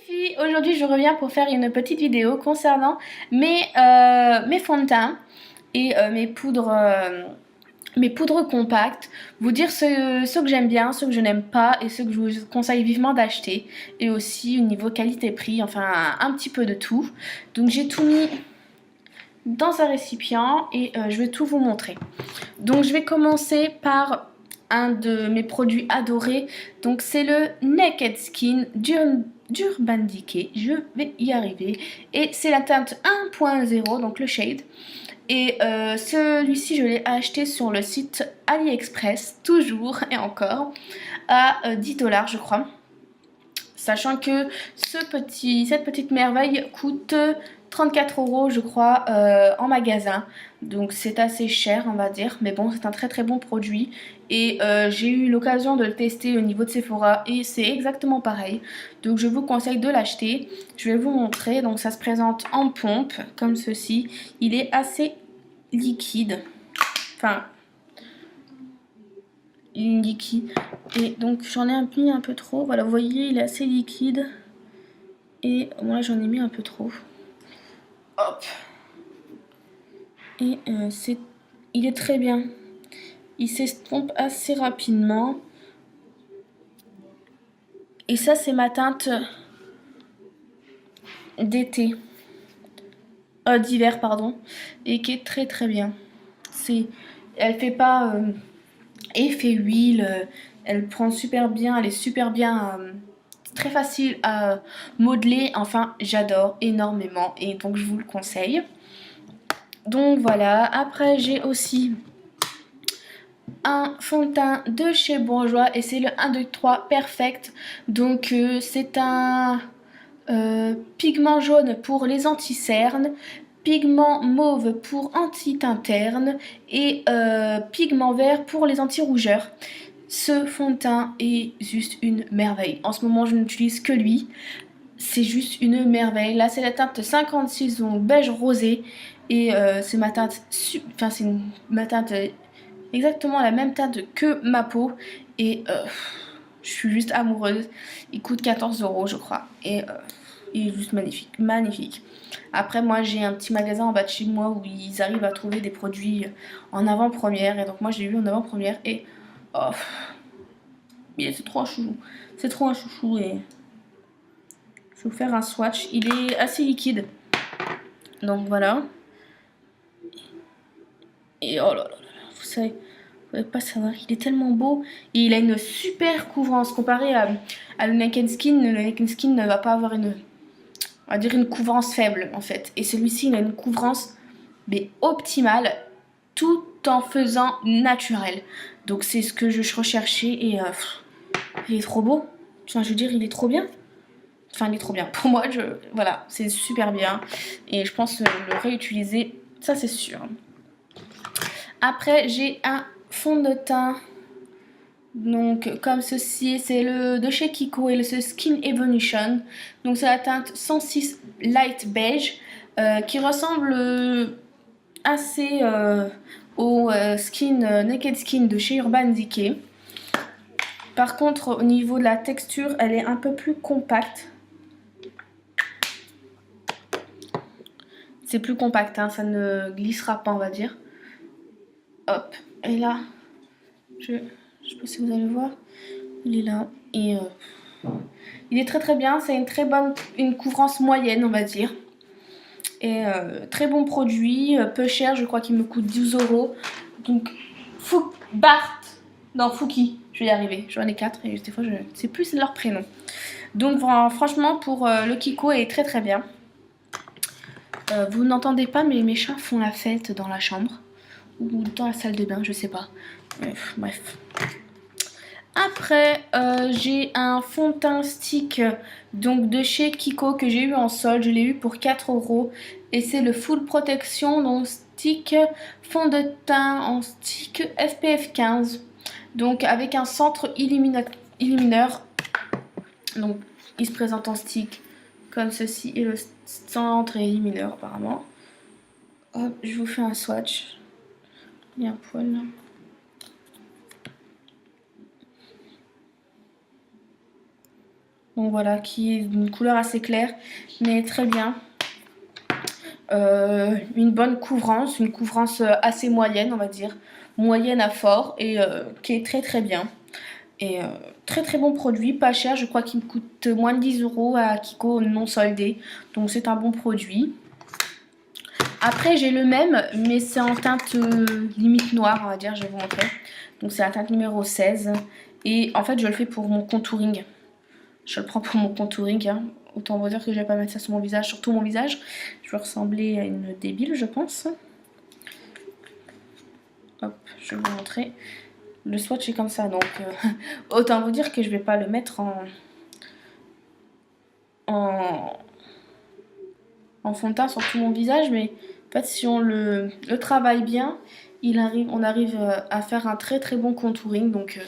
Filles, aujourd'hui je reviens pour faire une petite vidéo concernant mes fonds de teint et mes poudres compactes, vous dire ce que j'aime bien, ce que je n'aime pas et ce que je vous conseille vivement d'acheter, et aussi au niveau qualité-prix, enfin un petit peu de tout. Donc j'ai tout mis dans un récipient et je vais tout vous montrer. Donc je vais commencer par un de mes produits adorés, donc c'est le Naked Skin d'Urban Decay, je vais y arriver, et c'est la teinte 1.0, donc le shade, et celui-ci je l'ai acheté sur le site AliExpress, toujours et encore, à 10 $ je crois, sachant que cette petite merveille coûte 34 € je crois en magasin, donc c'est assez cher on va dire, mais bon c'est un très bon produit, et j'ai eu l'occasion de le tester au niveau de Sephora et c'est exactement pareil, donc je vous conseille de l'acheter. Je vais vous montrer, donc ça se présente en pompe comme ceci, il est assez liquide, enfin liquide, et donc j'en ai mis un peu trop, voilà vous voyez il est assez liquide, et moi j'en ai mis un peu trop. Hop. Et il est très bien. Il s'estompe assez rapidement. Et ça c'est ma teinte d'été. D'hiver pardon. Et qui est très bien. Elle fait pas effet huile. Elle prend super bien. Elle est super bien. Très facile à modeler. Enfin j'adore énormément. Et donc je vous le conseille. Donc voilà, après j'ai aussi un fond de teint de chez Bourjois et c'est le 1, 2, 3 Perfect. Donc c'est un pigment jaune pour les anti-cernes, pigment mauve pour anti-teint terne et pigment vert pour les anti-rougeurs. Ce fond de teint est juste une merveille. En ce moment je n'utilise que lui. C'est juste une merveille. Là c'est la teinte 56, donc beige rosé, et c'est ma teinte exactement la même teinte que ma peau, et je suis juste amoureuse. Il coûte 14 € je crois, et il est juste magnifique. Après moi j'ai un petit magasin en bas de chez moi où ils arrivent à trouver des produits en avant-première, et donc moi j'ai eu en avant-première, et oh, c'est trop un chouchou. C'est trop un chouchou, et je vais vous faire un swatch. Il est assez liquide. Donc voilà. Et oh là là, vous savez pas savoir, il est tellement beau. Et il a une super couvrance. Comparé à le Naked Skin, le Naked Skin ne va pas avoir on va dire une couvrance faible en fait. Et celui-ci, il a une couvrance mais optimale, tout en faisant naturel. Donc c'est ce que je recherchais, et il est trop beau. Enfin, je veux dire, il est trop bien. Enfin, il est trop bien. Pour moi, voilà, c'est super bien. Et je pense le réutiliser, ça c'est sûr. Après, j'ai un fond de teint. Donc, comme ceci, c'est le de chez Kiko et le Skin Evolution. Donc, c'est la teinte 106 Light Beige qui ressemble assez au Naked Skin de chez Urban Decay. Par contre, au niveau de la texture, elle est un peu plus compacte. C'est plus compact, hein, ça ne glissera pas, on va dire. Hop, et là, je sais pas si vous allez voir, il est là, et il est très bien. C'est une couvrance moyenne on va dire, et très bon produit, peu cher, je crois qu'il me coûte 12 €. Donc Fouki, je vais y arriver, j'en ai 4 et des fois je sais plus leur prénom. Donc franchement pour le Kiko est très bien. Vous n'entendez pas, mais mes chats font la fête dans la chambre ou dans la salle de bain, je sais pas. Bref. Après, j'ai un fond de teint stick donc de chez Kiko que j'ai eu en solde. Je l'ai eu pour 4 € et c'est le Full Protection, donc stick fond de teint en stick SPF 15. Donc avec un centre illumineur. Donc il se présente en stick comme ceci, et le centre est illumineur apparemment. Hop, je vous fais un swatch. Il y a un poil là. Donc voilà, qui est d'une couleur assez claire, mais très bien. Une bonne couvrance, une couvrance assez moyenne, on va dire. Moyenne à fort et qui est très très bien. Et très très bon produit, pas cher, je crois qu'il me coûte moins de 10 € à Kiko non soldé. Donc c'est un bon produit. Après j'ai le même, mais c'est en teinte limite noire, on va dire, je vais vous montrer. Donc c'est la teinte numéro 16. Et en fait je le fais pour mon contouring. Je le prends pour mon contouring, hein. Autant vous dire que je vais pas mettre ça sur mon visage, surtout mon visage. Je vais ressembler à une débile, je pense. Hop, je vais vous montrer. Le swatch est comme ça, donc autant vous dire que je vais pas le mettre en fond de teint sur tout mon visage, mais en fait si on le travaille bien, on arrive à faire un très très bon contouring, donc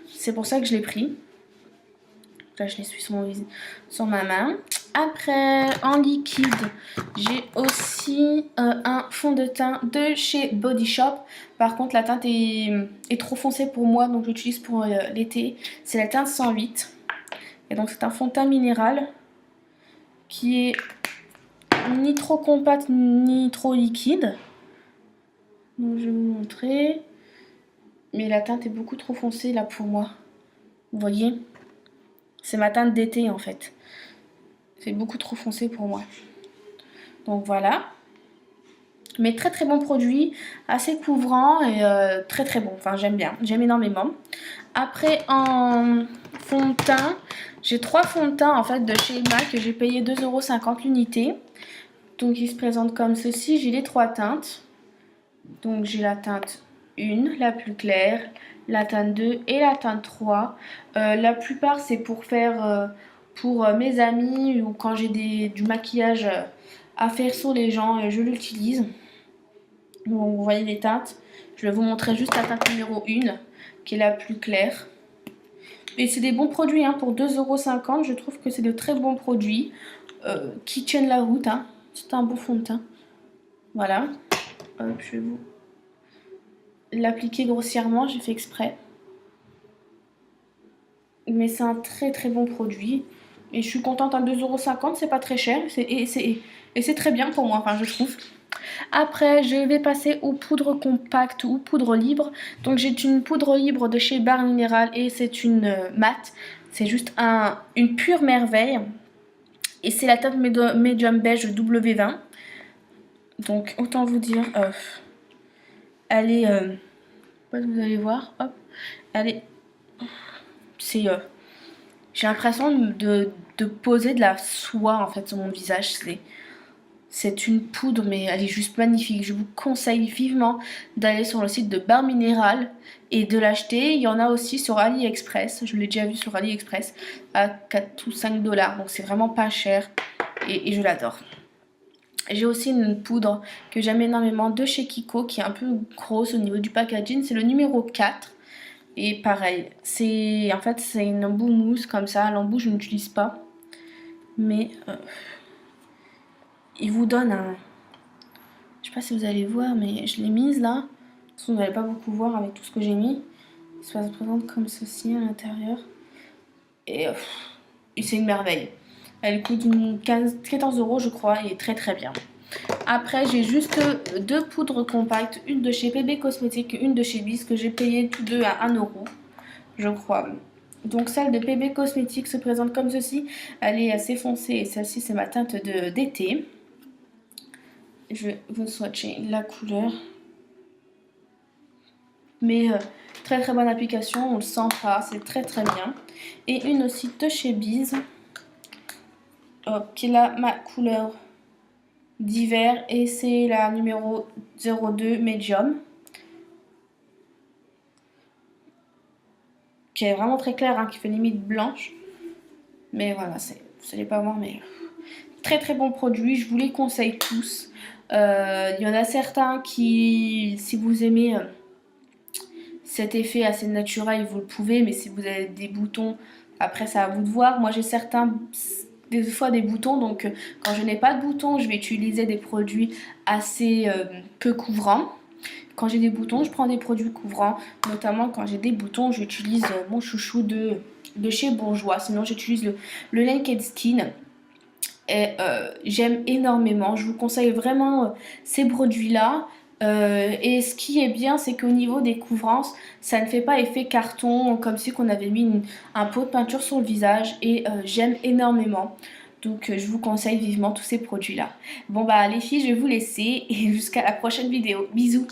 c'est pour ça que je l'ai pris. Là je l'essuie sur ma main. Après en liquide, j'ai aussi un fond de teint de chez Body Shop. Par contre la teinte est trop foncée pour moi, donc j'utilise pour l'été. C'est la teinte 108. Et donc c'est un fond de teint minéral qui est ni trop compact ni trop liquide. Donc je vais vous montrer. Mais la teinte est beaucoup trop foncée là pour moi. Vous voyez? C'est ma teinte d'été en fait. C'est beaucoup trop foncé pour moi. Donc voilà. Mais très très bon produit, assez couvrant et très très bon. Enfin j'aime bien, j'aime énormément. Après en fond de teint, j'ai 3 fonds de teint en fait de chez MAC que j'ai payé 2,50 € l'unité. Donc ils se présentent comme ceci, j'ai les 3 teintes. Donc j'ai la teinte 1, la plus claire, la teinte 2 et la teinte 3. La plupart c'est pour faire pour mes amis ou quand j'ai du maquillage à faire sur les gens et je l'utilise. Donc vous voyez les teintes. Je vais vous montrer juste la teinte numéro 1 qui est la plus claire. Et c'est des bons produits hein, pour 2,50 €. Je trouve que c'est de très bons produits qui tiennent la route. Hein. C'est un bon fond de teint. Voilà. Hop, je vais vous l'appliquer grossièrement, j'ai fait exprès. Mais c'est un très très bon produit. Et je suis contente, à 2,50 €, c'est pas très cher. Et c'est très bien pour moi, enfin je trouve. Après, je vais passer aux poudres compactes ou poudre libre. Donc j'ai une poudre libre de chez Barre Minéral et c'est une mate. C'est juste une pure merveille. Et c'est la teinte Medium Beige W20. Donc autant vous dire, elle est... vous allez voir, hop, elle est... C'est... j'ai l'impression de poser de la soie en fait sur mon visage. C'est une poudre, mais elle est juste magnifique. Je vous conseille vivement d'aller sur le site de Barre Minéral et de l'acheter. Il y en a aussi sur AliExpress. Je l'ai déjà vu sur AliExpress à 4 ou 5 $. Donc c'est vraiment pas cher et je l'adore. J'ai aussi une poudre que j'aime énormément de chez Kiko qui est un peu grosse au niveau du packaging. C'est le numéro 4. Et pareil, en fait c'est une embout mousse comme ça. L'embout je n'utilise pas. Mais... il vous donne un... je sais pas si vous allez voir, mais je l'ai mise là. Parce que vous n'allez pas beaucoup voir avec tout ce que j'ai mis. Ça se présente comme ceci à l'intérieur. Et c'est une merveille. Elle coûte 14 € je crois et est très très bien. Après j'ai juste 2 poudres compactes. Une de chez PB Cosmétiques, une de chez Bis que j'ai payé tous deux à 1 € je crois. Donc celle de PB Cosmétiques se présente comme ceci. Elle est assez foncée et celle-ci c'est ma teinte d'été. Je vais vous swatcher la couleur. Mais très très bonne application, on le sent pas, c'est très très bien. Et une aussi de chez Biz, qui est là ma couleur d'hiver et c'est la numéro 02 Medium. Qui est vraiment très claire, hein, qui fait limite blanche. Mais voilà, vous n'allez pas voir, mais très très bon produit, je vous les conseille tous. Il y en a certains qui, si vous aimez cet effet assez naturel, vous le pouvez, mais si vous avez des boutons, après c'est à vous de voir. Moi j'ai des fois des boutons, donc quand je n'ai pas de boutons, je vais utiliser des produits assez peu couvrants. Quand j'ai des boutons, je prends des produits couvrants, notamment quand j'ai des boutons, j'utilise mon chouchou de de chez Bourjois. Sinon j'utilise le Naked Skin. Et j'aime énormément. Je vous conseille vraiment ces produits-là. Et ce qui est bien, c'est qu'au niveau des couvrances, ça ne fait pas effet carton, comme si on avait mis un pot de peinture sur le visage. Et j'aime énormément. Donc je vous conseille vivement tous ces produits-là. Bon bah les filles, je vais vous laisser et jusqu'à la prochaine vidéo. Bisous!